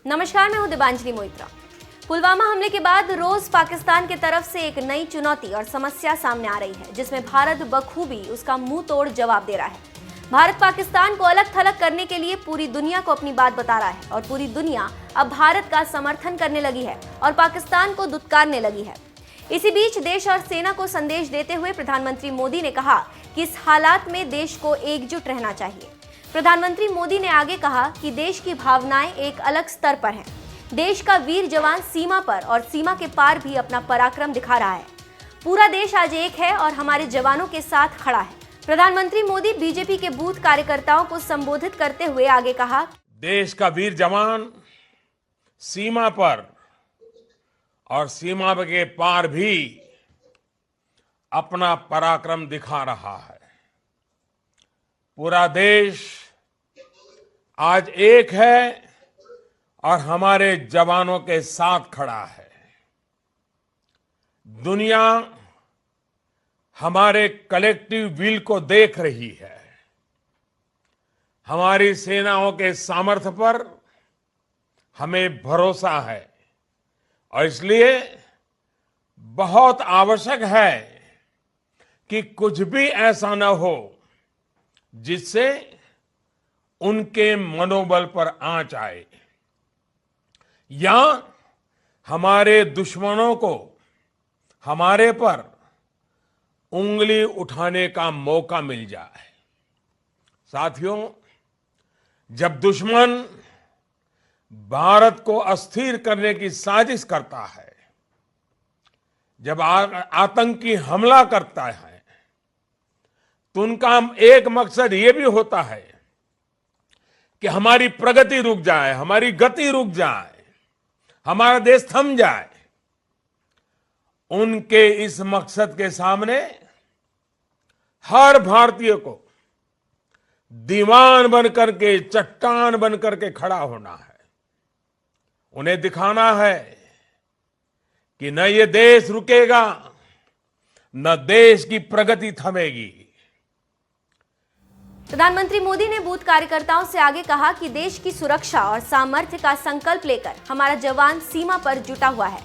नमस्कार, मैं हूं दिबांजलि मोइत्रा। पुलवामा हमले के बाद रोज पाकिस्तान की तरफ से एक नई चुनौती और समस्या सामने आ रही है, जिसमें भारत बखूबी उसका मुंह तोड़ जवाब दे रहा है। भारत पाकिस्तान को अलग थलग करने के लिए पूरी दुनिया को अपनी बात बता रहा है और पूरी दुनिया अब भारत का समर्थन करने लगी है और पाकिस्तान को दुत्कारने लगी है। इसी बीच देश और सेना को संदेश देते हुए प्रधानमंत्री मोदी ने कहा कि इस हालात में देश को एकजुट रहना चाहिए। प्रधानमंत्री मोदी ने आगे कहा कि देश की भावनाएं एक अलग स्तर पर हैं। देश का वीर जवान सीमा पर और सीमा के पार भी अपना पराक्रम दिखा रहा है। पूरा देश आज एक है और हमारे जवानों के साथ खड़ा है। प्रधानमंत्री मोदी बीजेपी के बूथ कार्यकर्ताओं को संबोधित करते हुए आगे कहा, देश का वीर जवान सीमा पर और सीमा के पार भी अपना पराक्रम दिखा रहा है। पूरा देश आज एक है और हमारे जवानों के साथ खड़ा है। दुनिया हमारे कलेक्टिव विल को देख रही है। हमारी सेनाओं के सामर्थ्य पर हमें भरोसा है और इसलिए बहुत आवश्यक है कि कुछ भी ऐसा न हो जिससे उनके मनोबल पर आंच आए या हमारे दुश्मनों को हमारे पर उंगली उठाने का मौका मिल जाए। साथियों, जब दुश्मन भारत को अस्थिर करने की साजिश करता है, जब आतंकी हमला करता है, तो उनका एक मकसद ये भी होता है कि हमारी प्रगति रुक जाए, हमारी गति रुक जाए, हमारा देश थम जाए। उनके इस मकसद के सामने हर भारतीय को दीवान बनकर के, चट्टान बनकर के खड़ा होना है। उन्हें दिखाना है कि न ये देश रुकेगा, न देश की प्रगति थमेगी। प्रधानमंत्री मोदी ने बूथ कार्यकर्ताओं से आगे कहा कि देश की सुरक्षा और सामर्थ्य का संकल्प लेकर हमारा जवान सीमा पर जुटा हुआ है।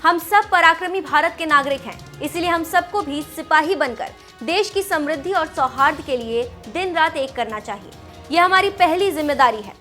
हम सब पराक्रमी भारत के नागरिक हैं, इसलिए हम सबको भी सिपाही बनकर देश की समृद्धि और सौहार्द के लिए दिन रात एक करना चाहिए। यह हमारी पहली जिम्मेदारी है।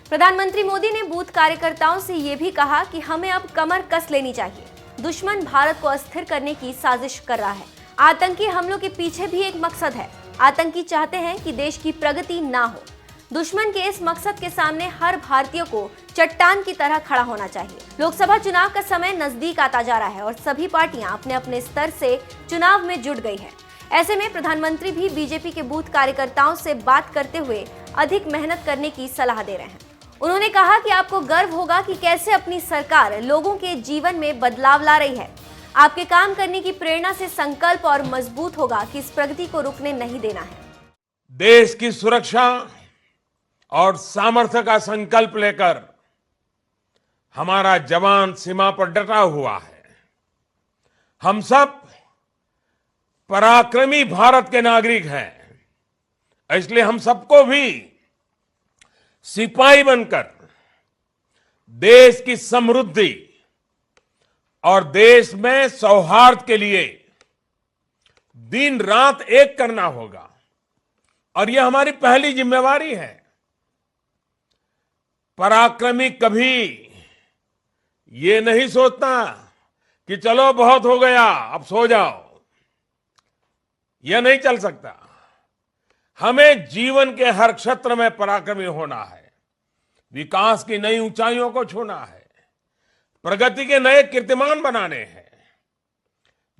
प्रधानमंत्री मोदी ने बूथ कार्यकर्ताओं से यह भी कहा कि हमें अब कमर कस लेनी चाहिए। दुश्मन भारत को अस्थिर करने की साजिश कर रहा है। आतंकी हमलों के पीछे भी एक मकसद है। आतंकी चाहते हैं कि देश की प्रगति ना हो। दुश्मन के इस मकसद के सामने हर भारतीय को चट्टान की तरह खड़ा होना चाहिए। लोकसभा चुनाव का समय नजदीक आता जा रहा है और सभी पार्टियां अपने अपने स्तर से चुनाव में जुट गई है। ऐसे में प्रधानमंत्री भी बीजेपी के बूथ कार्यकर्ताओं से बात करते हुए अधिक मेहनत करने की सलाह दे रहे हैं। उन्होंने कहा कि आपको गर्व होगा कि कैसे अपनी सरकार लोगों के जीवन में बदलाव ला रही है। आपके काम करने की प्रेरणा से संकल्प और मजबूत होगा कि इस प्रगति को रुकने नहीं देना है। देश की सुरक्षा और सामर्थ्य का संकल्प लेकर हमारा जवान सीमा पर डटा हुआ है। हम सब पराक्रमी भारत के नागरिक हैं, इसलिए हम सबको भी सिपाही बनकर देश की समृद्धि और देश में सौहार्द के लिए दिन रात एक करना होगा और यह हमारी पहली जिम्मेवारी है। पराक्रमी कभी ये नहीं सोचता कि चलो बहुत हो गया, अब सो जाओ। यह नहीं चल सकता। हमें जीवन के हर क्षेत्र में पराक्रमी होना है, विकास की नई ऊंचाइयों को छूना है, प्रगति के नए कीर्तिमान बनाने हैं।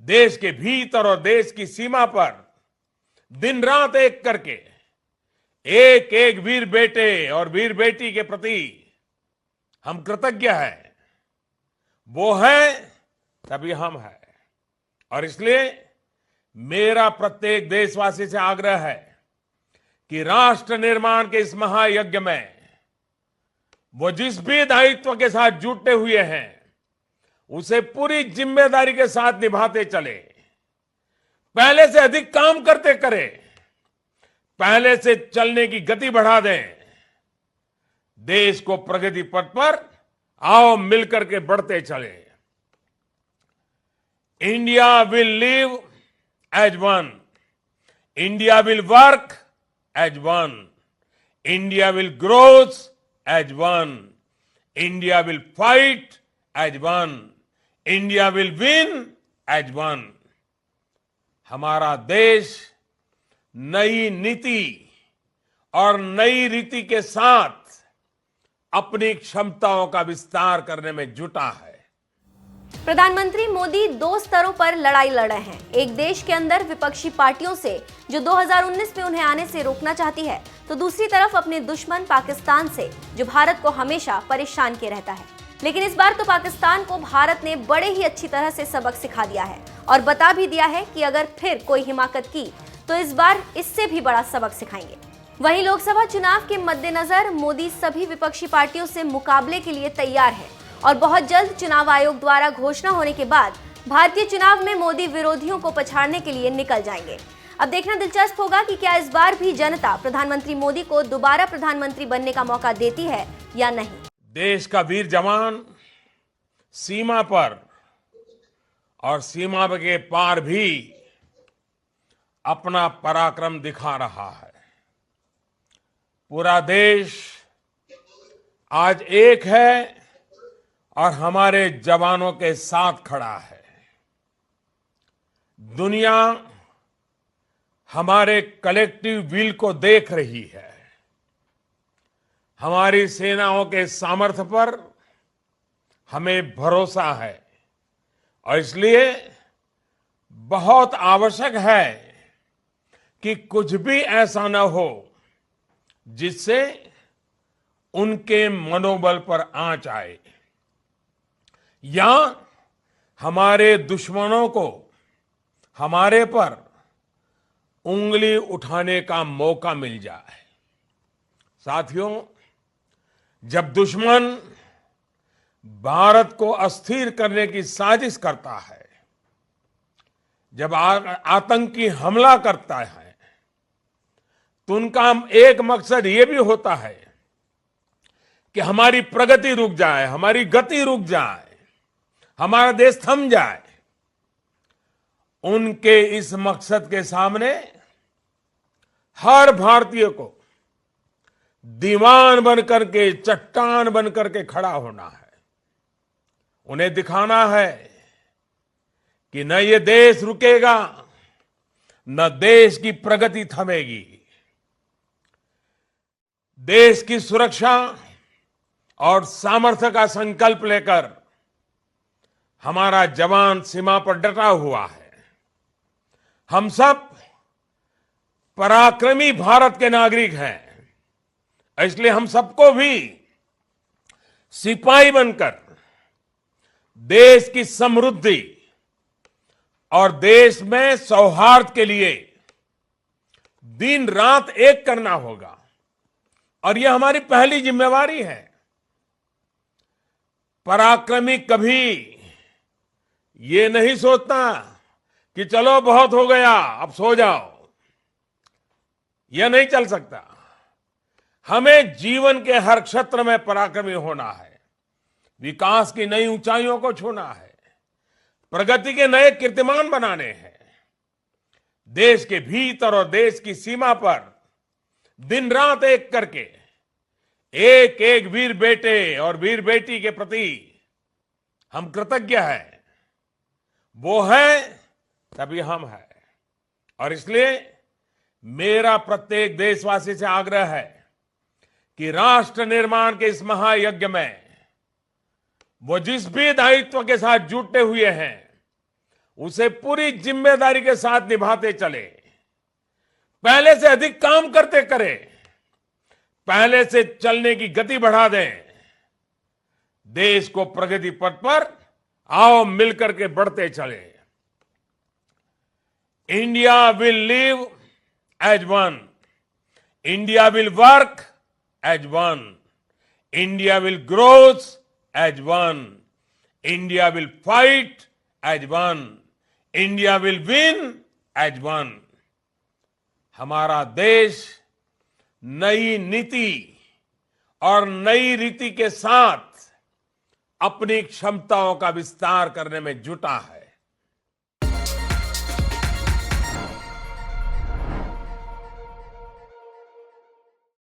देश के भीतर और देश की सीमा पर दिन रात एक करके एक एक वीर बेटे और वीर बेटी के प्रति हम कृतज्ञ हैं। वो है तभी हम हैं। और इसलिए मेरा प्रत्येक देशवासी से आग्रह है कि राष्ट्र निर्माण के इस महायज्ञ में वो जिस भी दायित्व के साथ जुटे हुए हैं उसे पूरी जिम्मेदारी के साथ निभाते चले। पहले से अधिक काम करते करें, पहले से चलने की गति बढ़ा दें, देश को प्रगति पथ पर आओ मिलकर के बढ़ते चले। India will live as one, India will work as one, India will growth as one, India will fight as one, India will win as one. हमारा देश नई नीति और नई रीति के साथ अपनी क्षमताओं का विस्तार करने में जुटा है। प्रधानमंत्री मोदी दो स्तरों पर लड़ाई लड़ रहे हैं। एक देश के अंदर विपक्षी पार्टियों से जो 2019 में उन्हें आने से रोकना चाहती है, तो दूसरी तरफ अपने दुश्मन पाकिस्तान से जो भारत को हमेशा परेशान किए रहता है। लेकिन इस बार तो पाकिस्तान को भारत ने बड़े ही अच्छी तरह से सबक सिखा दिया है और बता भी दिया है कि अगर फिर कोई हिमाकत की तो इस बार इससे भी बड़ा सबक सिखाएंगे। वहीं लोकसभा चुनाव के मद्देनजर मोदी सभी विपक्षी पार्टियों से मुकाबले के लिए तैयार है और बहुत जल्द चुनाव आयोग द्वारा घोषणा होने के बाद भारतीय चुनाव में मोदी विरोधियों को पछाड़ने के लिए निकल जाएंगे। अब देखना दिलचस्प होगा कि क्या इस बार भी जनता प्रधानमंत्री मोदी को दोबारा प्रधानमंत्री बनने का मौका देती है या नहीं। देश का वीर जवान सीमा पर और सीमा के पार भी अपना पराक्रम दिखा रहा है। पूरा देश आज एक है और हमारे जवानों के साथ खड़ा है। दुनिया हमारे कलेक्टिव विल को देख रही है। हमारी सेनाओं के सामर्थ्य पर हमें भरोसा है और इसलिए बहुत आवश्यक है कि कुछ भी ऐसा न हो जिससे उनके मनोबल पर आंच आए या हमारे दुश्मनों को हमारे पर उंगली उठाने का मौका मिल जाए। साथियों, जब दुश्मन भारत को अस्थिर करने की साजिश करता है, जब आतंकी हमला करता है, तो उनका एक मकसद ये भी होता है कि हमारी प्रगति रुक जाए, हमारी गति रुक जाए, हमारा देश थम जाए। उनके इस मकसद के सामने हर भारतीय को दीवान बनकर के, चट्टान बनकर के खड़ा होना है। उन्हें दिखाना है कि न ये देश रुकेगा, न देश की प्रगति थमेगी। देश की सुरक्षा और सामर्थ्य का संकल्प लेकर हमारा जवान सीमा पर डटा हुआ है। हम सब पराक्रमी भारत के नागरिक हैं, इसलिए हम सबको भी सिपाही बनकर देश की समृद्धि और देश में सौहार्द के लिए दिन रात एक करना होगा और यह हमारी पहली जिम्मेवारी है। पराक्रमी कभी ये नहीं सोचता कि चलो बहुत हो गया अब सो जाओ, यह नहीं चल सकता। हमें जीवन के हर क्षेत्र में पराक्रमी होना है, विकास की नई ऊंचाइयों को छूना है, प्रगति के नए कीर्तिमान बनाने हैं। देश के भीतर और देश की सीमा पर दिन रात एक करके एक एक वीर बेटे और वीर बेटी के प्रति हम कृतज्ञ हैं। वो है तभी हम हैं और इसलिए मेरा प्रत्येक देशवासी से आग्रह है कि राष्ट्र निर्माण के इस महायज्ञ में वो जिस भी दायित्व के साथ जुटे हुए हैं उसे पूरी जिम्मेदारी के साथ निभाते चले, पहले से अधिक काम करते करें, पहले से चलने की गति बढ़ा दें। देश को प्रगति पथ पर आओ मिलकर के बढ़ते चले। India will live as one, India will work as one, India will growth as one, India will fight as one, India will win as one. हमारा देश नई नीति और नई रीति के साथ अपनी क्षमताओं का विस्तार करने में जुटा है।